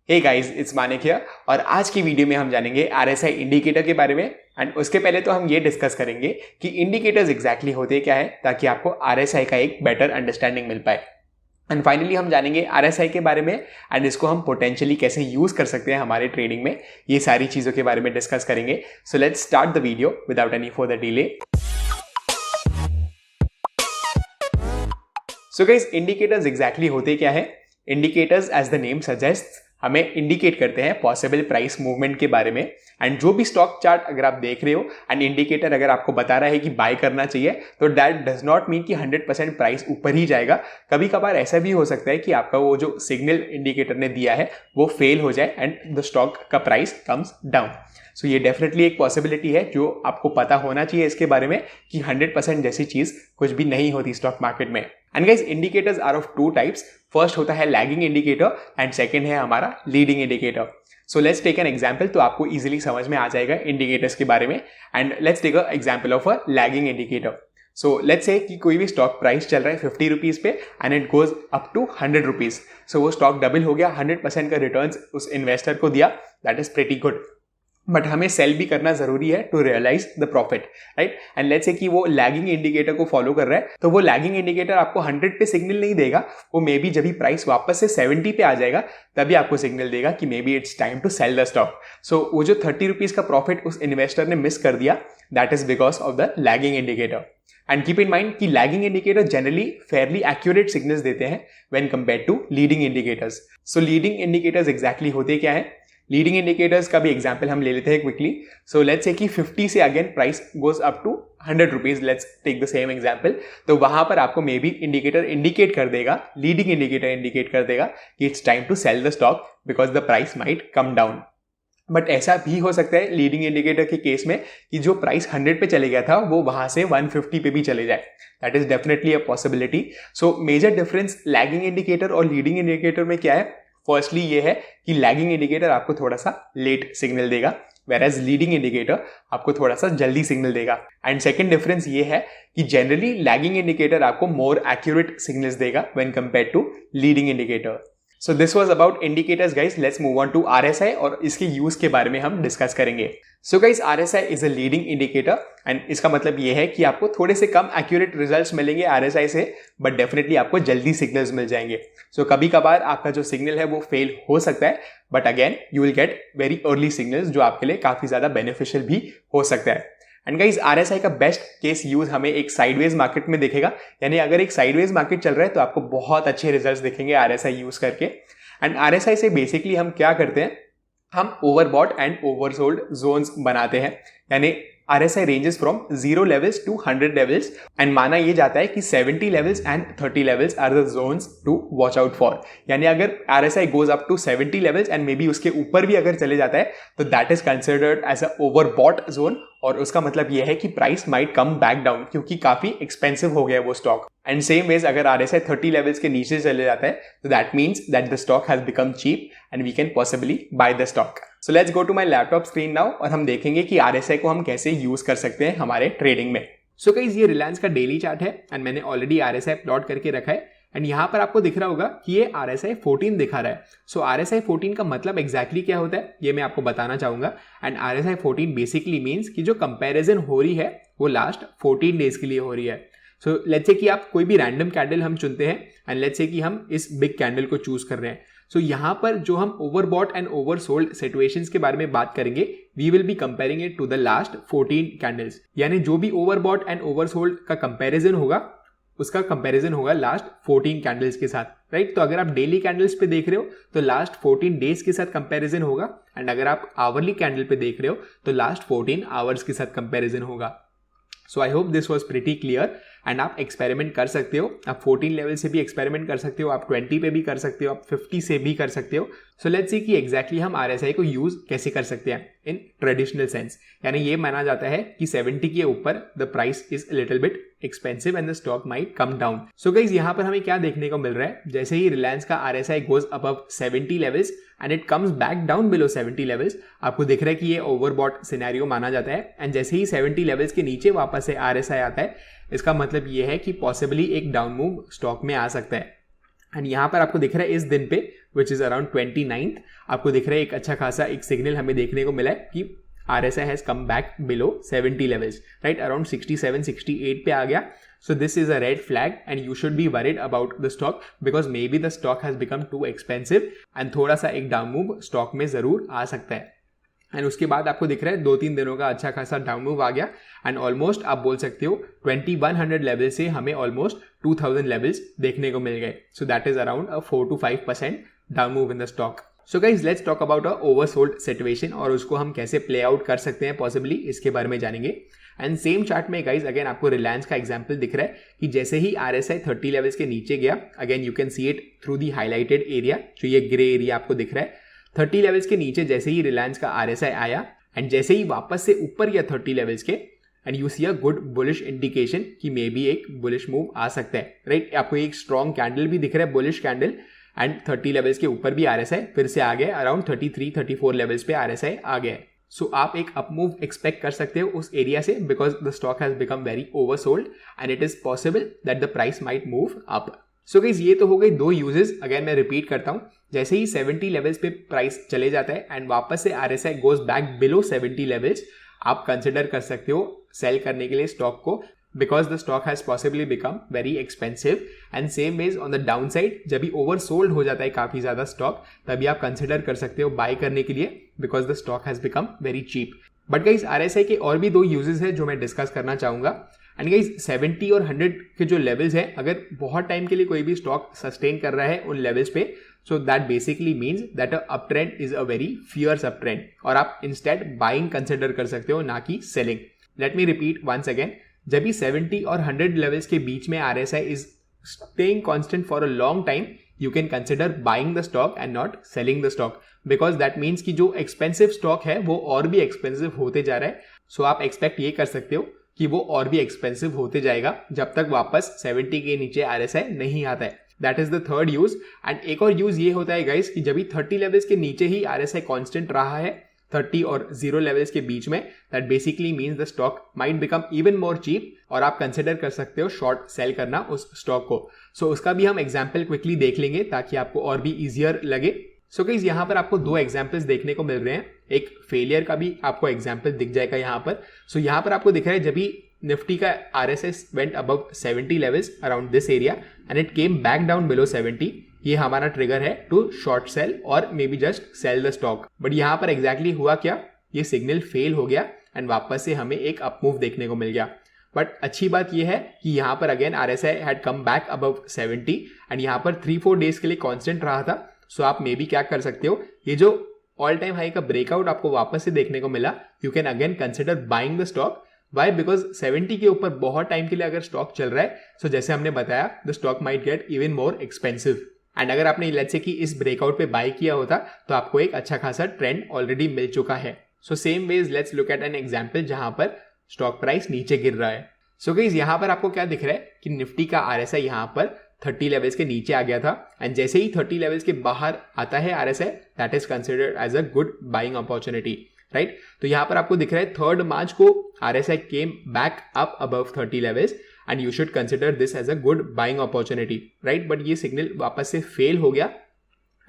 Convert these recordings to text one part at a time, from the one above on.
Hey guys, it's Manik here और आज की वीडियो में हम जानेंगे आरएसआई इंडिकेटर के बारे में। एंड उसके पहले तो हम ये डिस्कस करेंगे कि इंडिकेटर्स एग्जैक्टली होते क्या है ताकि आपको आरएसआई का एक बेटर अंडरस्टैंडिंग मिल पाए। एंड फाइनली हम जानेंगे आरएसआई के बारे में एंड इसको हम पोटेंशियली कैसे यूज कर सकते हैं हमारे ट्रेडिंग में। ये सारी चीजों के बारे में डिस्कस करेंगे। So let's start the video without any further delay. So guys, indicators exactly होते क्या है? Indicators as the name suggest हमें इंडिकेट करते हैं पॉसिबल प्राइस मूवमेंट के बारे में। एंड जो भी स्टॉक चार्ट अगर आप देख रहे हो एंड इंडिकेटर अगर आपको बता रहा है कि बाय करना चाहिए, तो दैट डज नॉट मीन कि 100% प्राइस ऊपर ही जाएगा। कभी कभार ऐसा भी हो सकता है कि आपका वो जो सिग्नल इंडिकेटर ने दिया है वो फेल हो जाए एंड द स्टॉक का प्राइस कम्स डाउन। सो ये डेफिनेटली एक पॉसिबिलिटी है जो आपको पता होना चाहिए इसके बारे में कि 100% जैसी चीज कुछ भी नहीं होती स्टॉक मार्केट में। And guys, indicators are of two types. First होता है लैगिंग इंडिकेटर एंड सेकंड है हमारा leading indicator. So let's take an example, तो आपको इजीली समझ में आ जाएगा इंडिकेटर्स के बारे में। And let's take a example of a lagging indicator. So let's say कि कोई भी स्टॉक प्राइस चल रहा है 50 रुपीज पे and it goes up to 100 rupees. So वो स्टॉक डबल हो गया, 100% का रिटर्न उस इन्वेस्टर को दिया। That is pretty good. But हमें सेल भी करना जरूरी है to realise the profit, right? And let's say कि वो लैगिंग इंडिकेटर को फॉलो कर रहा है, तो वो लैगिंग इंडिकेटर आपको 100 पे सिग्नल नहीं देगा। वो मे बी जब भी प्राइस वापस से 70 पे आ जाएगा तभी आपको सिग्नल देगा कि may be it's time to sell the stock. So वो जो 30 रुपीज का प्रॉफिट उस इन्वेस्टर ने मिस कर दिया, that is because of the lagging indicator. And keep in mind कि lagging indicator generally fairly accurate signals देते हैं when compare to leading indicators. So leading indicators exactly होते क्या है? लीडिंग इंडिकेटर्स का भी एग्जांपल हम ले लेते हैं क्विकली। सो लेट्स से कि 50 से again price goes up to 100 rupees. Let's take the same example. तो वहां पर आपको मे बी इंडिकेटर इंडिकेट कर देगा, लीडिंग इंडिकेटर इंडिकेट कर देगा कि it's time to sell the stock because the price might come down. But ऐसा भी हो सकता है लीडिंग इंडिकेटर के केस में कि जो प्राइस 100 पे चले गया था वो वहां से 150 पे भी चले जाए। That is definitely a possibility. So major difference lagging indicator और लीडिंग इंडिकेटर में क्या है? फर्स्टली ये है कि लैगिंग इंडिकेटर आपको थोड़ा सा लेट सिग्नल देगा, whereas लीडिंग इंडिकेटर आपको थोड़ा सा जल्दी सिग्नल देगा। एंड सेकंड डिफरेंस ये है कि जनरली लैगिंग इंडिकेटर आपको मोर एक्यूरेट सिग्नल्स देगा when compare to leading indicator. So this was about indicators guys. Let's move on to RSI और इसके यूज के बारे में हम डिस्कस करेंगे। So guys, RSI is a leading indicator and इसका मतलब ये है कि आपको थोड़े से कम एक्यूरेट रिजल्ट्स मिलेंगे आरएसआई से, बट डेफिनेटली आपको जल्दी सिग्नल्स मिल जाएंगे। सो कभी कभार आपका जो सिग्नल है वो फेल हो सकता है, but again you will get very early signals जो आपके लिए काफी ज्यादा बेनिफिशियल भी हो सकता है। एंड गाइस, आरएसआई का बेस्ट केस यूज हमें एक साइडवेज मार्केट में दिखेगा। यानी अगर एक साइडवेज मार्केट चल रहा है तो आपको बहुत अच्छे रिजल्ट्स दिखेंगे आरएसआई यूज करके। एंड आरएसआई से बेसिकली हम क्या करते हैं? हम ओवरबॉट एंड ओवरसोल्ड जोन्स बनाते हैं। यानी RSI ranges from 0 levels to 100 levels and माना ये जाता है कि 70 levels and 30 levels are the zones to watch out for। यानी अगर RSI goes up to 70 levels and maybe उसके ऊपर भी अगर चले जाता है तो that is considered as a overbought zone और उसका मतलब ये है कि price might come back down क्योंकि काफी एक्सपेंसिव हो गया है वो स्टॉक। एंड सेम वेज अगर RSI 30 लेवल्स के नीचे चले जाता है तो that means that the stock has become cheap and we can possibly buy the stock. So let's go to my laptop screen now और हम देखेंगे कि RSI को हम कैसे यूज कर सकते हैं हमारे ट्रेडिंग में। सो गाइस, ये रिलायंस का डेली चार्ट है एंड मैंने ऑलरेडी RSI प्लॉट करके रखा है एंड यहाँ पर आपको दिख रहा होगा कि ये RSI 14 दिखा रहा है। सो RSI 14 का मतलब एग्जैक्टली क्या होता है ये मैं आपको बताना चाहूंगा। एंड RSI 14 बेसिकली मीन्स कि जो कंपैरिजन हो रही है वो लास्ट 14 डेज के लिए हो रही है। सो लेट्स से कि आप कोई भी रैंडम कैंडल हम चुनते हैं एंड लेट्स से कि हम इस बिग कैंडल को चूज कर रहे हैं। सो यहाँ पर जो हम ओवरबॉट एंड ओवरसोल्ड सिचुएशंस के बारे में बात करेंगे, we will be comparing it to the last 14 candles. यानी जो भी ओवरबॉट एंड ओवरसोल्ड का कंपैरिजन होगा उसका कंपैरिजन होगा लास्ट 14 कैंडल्स के साथ, राइट? तो अगर आप डेली कैंडल्स पे देख रहे हो तो लास्ट 14 डेज के साथ कंपैरिजन होगा एंड अगर आप आवरली कैंडल पे देख रहे हो तो लास्ट 14 आवर्स के साथ कंपैरिजन होगा। So I hope this was pretty clear and आप एक्सपेरिमेंट कर सकते हो। आप 14 लेवल से भी एक्सपेरिमेंट कर सकते हो, आप 20 पे भी कर सकते हो, आप 50 से भी कर सकते हो। सो लेट्स सी कि एग्जैक्टली हम RSI को यूज कैसे कर सकते हैं इन ट्रेडिशनल सेंस। यानी ये माना जाता है कि 70 के ऊपर the price is little bit expensive and the stock might come down. So guys, यहाँ पर हमें क्या देखने को मिल रहा है? जैसे ही रिलायंस का RSI goes above 70 levels and it comes back down below 70 levels, आपको दिख रहा है कि ये ओवरबॉट सिनेरियो माना जाता है। एंड जैसे ही 70 लेवल्स के नीचे वापस से RSI आता है, इसका मतलब ये है कि पॉसिबली एक डाउन मूव स्टॉक में आ सकता है। एंड यहाँ पर आपको दिख रहा है इस दिन पे विच इज अराउंड 29th, आपको दिख रहा है एक अच्छा खासा एक सिग्नल हमें देखने को मिला है कि RSI has come back below 70 levels, right, around 67 68 पे आ गया. So this is a red flag and you should be worried about the stock because maybe the stock has become too expensive and थोड़ा सा एक down move stock में जरूर आ सकता है. And उसके बाद आपको दिख रहा है 2-3 दिनों का अच्छा खासा डाउन मूव आ गया एंड ऑलमोस्ट आप बोल सकते हो 2100 लेवल से हमें ऑलमोस्ट 2000 लेवल्स देखने को मिल गए. So that is around 4 to 5% down move in the stock. So guys let's talk about a oversold situation और उसको हम कैसे प्ले आउट कर सकते हैं पॉसिबली, इसके बारे में जानेंगे. एंड सेम चार्ट में गाइज अगेन आपको रिलायंस का एग्जांपल दिख रहा है कि जैसे ही RSI 30 लेवल्स के नीचे गया, again you can see it through the highlighted area, जो ये ग्रे एरिया आपको दिख रहा है. 30 लेवल्स के नीचे जैसे ही रिलायंस का RSI आया एंड जैसे ही वापस से ऊपर गया 30 लेवल्स के, and you see a good bullish indication कि मे बी एक बुलिश मूव आ सकता है, राइट. आपको एक स्ट्रॉन्ग कैंडल भी दिख रहा है, बुलिश कैंडल, एंड 30 लेवल्स के ऊपर भी RSI फिर से आ गया, अराउंड 33-34 लेवल्स पे RSI आ गया है. सो आप एक अप मूव एक्सपेक्ट कर सकते हो उस एरिया से because the stock has become very oversold and it is possible that the price might move up. So guys ये तो हो गई दो यूजेस. अगेन मैं रिपीट करता हूं, जैसे ही 70 लेवल्स पे प्राइस चले जाता है एंड वापस से RSI goes back below 70 levels, आप कंसिडर कर सकते हो सेल करने के लिए स्टॉक को because the stock has possibly become very expensive. and same ways on the downside, जब भी oversold हो जाता है काफी ज्यादा स्टॉक, तभी आप कंसिडर कर सकते हो बाय करने के लिए because the stock has become very cheap. but guys RSI के और भी दो यूजेस है जो मैं डिस्कस करना चाहूंगा. एंड गाइज 70 और 100 के जो लेवल्स हैं, अगर बहुत टाइम के लिए कोई भी स्टॉक सस्टेन कर रहा है उन लेवल्स पे, so that basically means that a up trend is a very fierce up trend और आप इंस्टेड बाइंग कंसिडर कर सकते हो, ना कि selling. Let me repeat once again, जब भी 70 और 100 लेवल्स के बीच में RSI is staying constant for a long time, you can consider buying the stock and not selling the stock because that means कि जो एक्सपेंसिव स्टॉक है वो और भी एक्सपेंसिव होते जा रहा है. सो आप एक्सपेक्ट ये कर सकते हो कि वो और भी एक्सपेंसिव होते जाएगा जब तक वापस 70 के नीचे RSI नहीं आता है. That is the third use. And एक और यूज ये होता है गाइस कि जब भी 30 लेवल्स के नीचे ही RSI कांस्टेंट रहा है 30 और 0 लेवल्स के बीच में, that basically means the stock might become even more cheap और आप कंसिडर कर सकते हो शॉर्ट सेल करना उस स्टॉक को. सो उसका भी हम एग्जाम्पल क्विकली देख लेंगे ताकि आपको और भी ईजियर लगे. सो गाइस यहाँ पर आपको दो एग्जाम्पल्स देखने को मिल रहे हैं. एक फेलियर का भी आपको एग्जाम्पल दिख जाएगा यहाँ पर. सो यहाँ पर आपको दिख रहा है जब भी निफ्टी का RSI went above 70 levels around this area and it came back down below 70, ये हमारा ट्रिगर है टू शॉर्ट सेल और may be just sell the stock. But यहाँ पर एग्जैक्टली हुआ क्या, ये सिग्नल फेल हो गया एंड वापस से हमें एक अप मूव देखने को मिल गया. बट अच्छी बात ये है कि यहाँ पर again RSI had come back above 70 and यहाँ पर 3-4 डेज के लिए कांस्टेंट रहा था. सो आप मे बी क्या कर सकते हो, ये जो ऑल टाइम हाई का ब्रेकआउट आपको वापस से देखने को मिला, you can again consider buying the stock. Why? Because 70 के ऊपर बहुत टाइम के लिए अगर स्टॉक चल रहा है, सो जैसे हमने बताया the stock might get even more expensive. And अगर आपने लेट्स से कि इस ब्रेकआउट पे बाय किया होता तो आपको एक अच्छा खासा ट्रेंड ऑलरेडी मिल चुका है. So same ways let's look at an example जहां पर स्टॉक प्राइस नीचे गिर रहा है. सो गाइस यहाँ पर आपको क्या दिख रहा है कि निफ्टी का RSI यहाँ पर 30 लेवल्स के नीचे आ गया था एंड जैसे ही 30 लेवल्स के बाहर आता है RSI, that is considered as a good buying opportunity, right. तो यहाँ पर आपको दिख रहा है 3rd मार्च को RSI came back up above 30 levels and you should consider this as a good buying opportunity, right. But ये सिग्नल वापस से फेल हो गया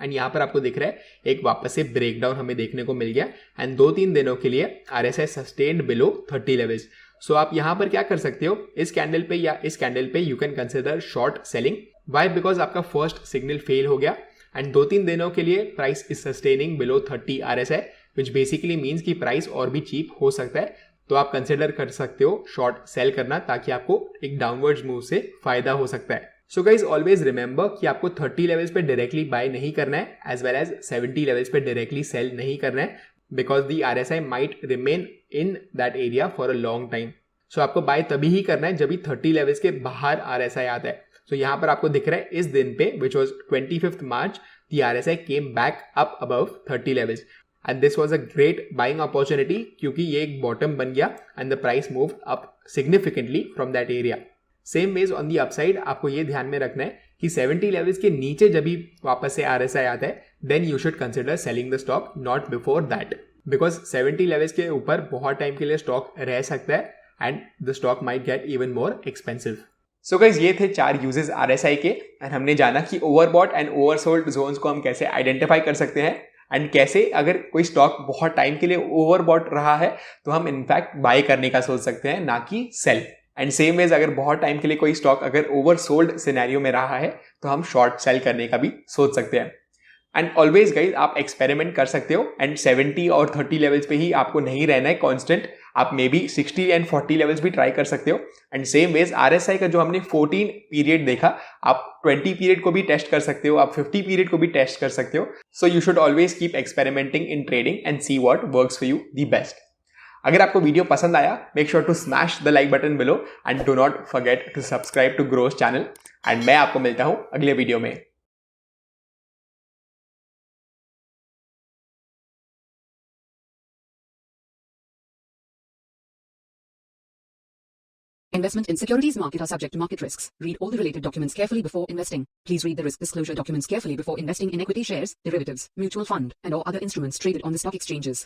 एंड यहाँ पर आपको दिख रहा है एक वापस से ब्रेकडाउन हमें देखने को मिल गया एंड 2-3 दिनों के लिए RSI सस्टेन्ड बिलो 30 लेवल्स. सो आप यहाँ पर क्या कर सकते हो, इस कैंडल पे या इस कैंडल पे you can consider short selling. Why? Because आपका फर्स्ट सिग्नल फेल हो गया एंड 2-3 दिनों के लिए price is sustaining below 30 RSI, which basically means कि प्राइस और भी चीप हो सकता है. तो आप कंसिडर कर सकते हो शॉर्ट सेल करना ताकि आपको एक डाउनवर्ड्स मूव से फायदा हो सकता है. सो गाइज ऑलवेज रिमेंबर कि आपको 30 लेवल्स पे डायरेक्टली बाय नहीं करना है एज वेल एज 70 लेवल्स पे डायरेक्टली सेल नहीं करना है because the RSI might remain in that area for a long time. So आपको बाय तभी ही करना है जब भी 30 लेवल्स के बाहर RSI आता है. सो यहाँ पर आपको दिख रहा है इस दिन पे which was 25th March the RSI came back up above 30 levels and this was a great buying opportunity क्योंकि ये एक बॉटम बन गया and the price move up significantly from that area. Same ways on the upside आपको ये ध्यान में रखना है कि 70 लेवल्स के नीचे जब भी वापस से RSI आता है then you should consider selling the stock not before that because 70 levels के ऊपर बहुत टाइम के लिए स्टॉक रह सकता है and the stock might get even more expensive. So guys ये थे 4 यूजेस RSI के एंड हमने जाना कि ओवरबॉट एंड ओवरसोल्ड जोन्स को हम कैसे आइडेंटिफाई कर सकते हैं एंड कैसे अगर कोई स्टॉक बहुत टाइम के लिए ओवरबॉट रहा है तो हम इनफैक्ट बाय करने का सोच सकते हैं, ना कि सेल। एंड सेम वेज अगर बहुत टाइम के लिए कोई स्टॉक अगर ओवरसोल्ड सिनेरियो में रहा है तो हम शॉर्ट सेल करने का भी सोच सकते हैं। एंड ऑलवेज गाइज आप एक्सपेरिमेंट कर सकते हो एंड 70 और 30 लेवल्स पे ही आपको नहीं रहना है कांस्टेंट, आप मे बी 60 एंड 40 लेवल्स भी ट्राई कर सकते हो। एंड सेम वेज RSI का जो हमने 14 पीरियड देखा, आप 20 पीरियड को भी टेस्ट कर सकते हो, आप 50 पीरियड को भी टेस्ट कर सकते हो। So you should always keep experimenting in trading and see what works for you the best. अगर आपको वीडियो पसंद आया, make sure to smash the like button below and do not forget to subscribe to Groww's channel. And मैं आपको मिलता हूं अगले video में। Investment in securities market are subject to market risks. Read all the related documents carefully before investing. Please read the risk disclosure documents carefully before investing in equity shares, derivatives, mutual fund, and or other instruments traded on the stock exchanges.